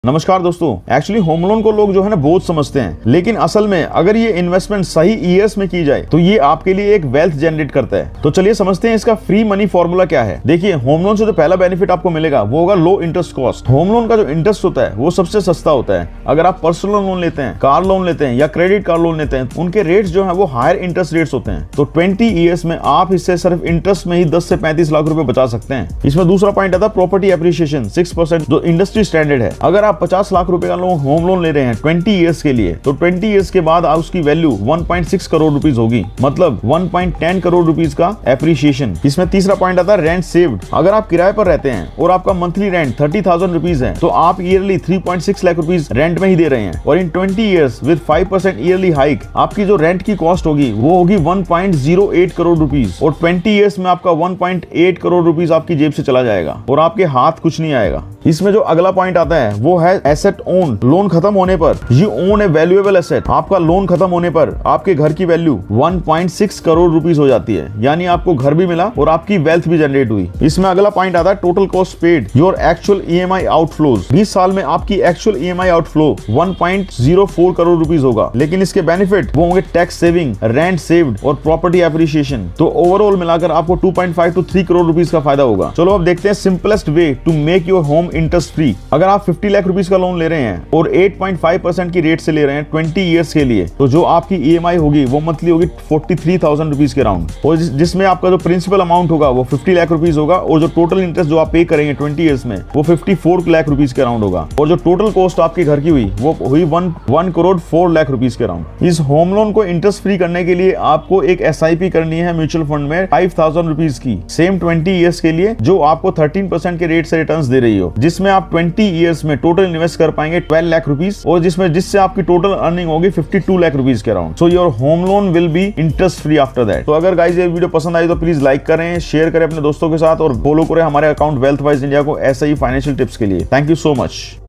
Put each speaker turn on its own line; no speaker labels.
नमस्कार दोस्तों, actually home loan को लोग जो है ना बोझ समझते हैं, लेकिन असल में अगर ये इन्वेस्टमेंट सही ईयर्स में की जाए तो ये आपके लिए एक वेल्थ जनरेट करता है। तो चलिए समझते हैं इसका फ्री मनी फॉर्मूला क्या है। देखिए, होम लोन से जो पहला बेनिफिट आपको मिलेगा वो होगा लो इंटरेस्ट कॉस्ट। होम लोन का जो इंटरेस्ट होता है वो सबसे सस्ता होता है। अगर आप पर्सनल लोन लेते हैं, कार लोन लेते हैं या क्रेडिट कार्ड लोन लेते हैं, उनके रेट्स जो है वो हायर इंटरेस्ट रेट्स होते हैं। तो 20 ईयर्स में आप इससे सिर्फ इंटरेस्ट में ही 10 से 35 लाख रुपए बचा सकते हैं। इसमें दूसरा पॉइंट आता है प्रॉपर्टी एप्रिसिएशन 6%, जो इंडस्ट्री स्टैंडर्ड है। अगर आप 50 लाख रुपए का लोन होम लोन ले रहे हैं 20 ईयर्स के लिए, तो 20 ईयर्स के बाद उसकी वैल्यू 1.6 करोड़ रुपीस होगी, मतलब 1.10 करोड़ रुपीस का एप्रिसिएशन। इसमें तीसरा पॉइंट आता है रेंट सेव्ड। अगर आप किराए पर रहते हैं और आपका मंथली रेंट 30,000 रुपीज है, तो आप ईयरली 3.6 लाख रुपीज रेंट में ही दे रहे हैं। और इन 20 ईयर्स विद 5% ईयरली हाइक, आपकी जो रेंट की कॉस्ट होगी वो होगी 1.08 करोड़ रुपीज। और 20 ईयर्स में आपका 1.8 करोड़ रुपीज आपकी जेब से चला जाएगा और आपके हाथ कुछ नहीं आएगा। इसमें जो अगला पॉइंट आता है वो है एसेट ओन। लोन खत्म होने पर you own A valuable asset. आपका लोन खत्म होने पर आपके घर की वैल्यू 1.6 करोड़ रुपीस हो जाती है, यानी आपको घर भी मिला और आपकी वेल्थ भी जनरेट हुई। इसमें अगला पॉइंट आता है total cost paid, your actual EMI outflows. 20 साल में आपकी actual EMI outflow 1.04 crore rupees होगा, लेकिन इसके बेनिफिट वो होंगे टैक्स सेविंग, रेंट सेव्ड और प्रॉपर्टी एप्रिसिएशन। तो ओवरऑल मिलाकर आपको 2.5 to 3 करोड़ रुपीस का फायदा होगा। चलो अब देखते हैं simplest way to make your home interest free. अगर आप 50 लाख रुपीस का लोन ले रहे हैं और 8.5% की रेट से ले रहे हैं 20 ईयर्स के लिए, तो जो आपकी ईएमआई होगी वो मंथली होगी 43,000 रुपीस के राउंड, और जिसमें आपका जो प्रिंसिपल अमाउंट होगा वो 50 लाख रुपीस होगा, और जो टोटल इंटरेस्ट जो आप पे करेंगे 20 ईयर्स में वो 54 लाख रुपीस के राउंड होगा, और जो टोटल कॉस्ट आपके घर की हुई वो हुई 1 करोड़ 4 लाख रुपीस के राउंड। इस होम लोन को इंटरेस्ट फ्री करने के लिए आपको एक SIP करनी है म्यूचुअल फंड में 5,000 रुपीस की, सेम 20 ईयर्स के लिए, जो आपको 13% के रेट से रिटर्न्स दे रही हो, जिसमें आप 20 ईयर्स में टोटल इन्वेस्ट कर पाएंगे 12 लाख रुपीस, और जिससे आपकी टोटल अर्निंग होगी 52 लाख रुपीस के around. So your home loan will be interest free after that. तो अगर गाइस ये वीडियो पसंद आई तो प्लीज लाइक करें, शेयर करें अपने दोस्तों के साथ, और फॉलो करें हमारे अकाउंट वेल्थ वाइज इंडिया को ऐसे ही फाइनेंशियल टिप्स के लिए। Thank you so much.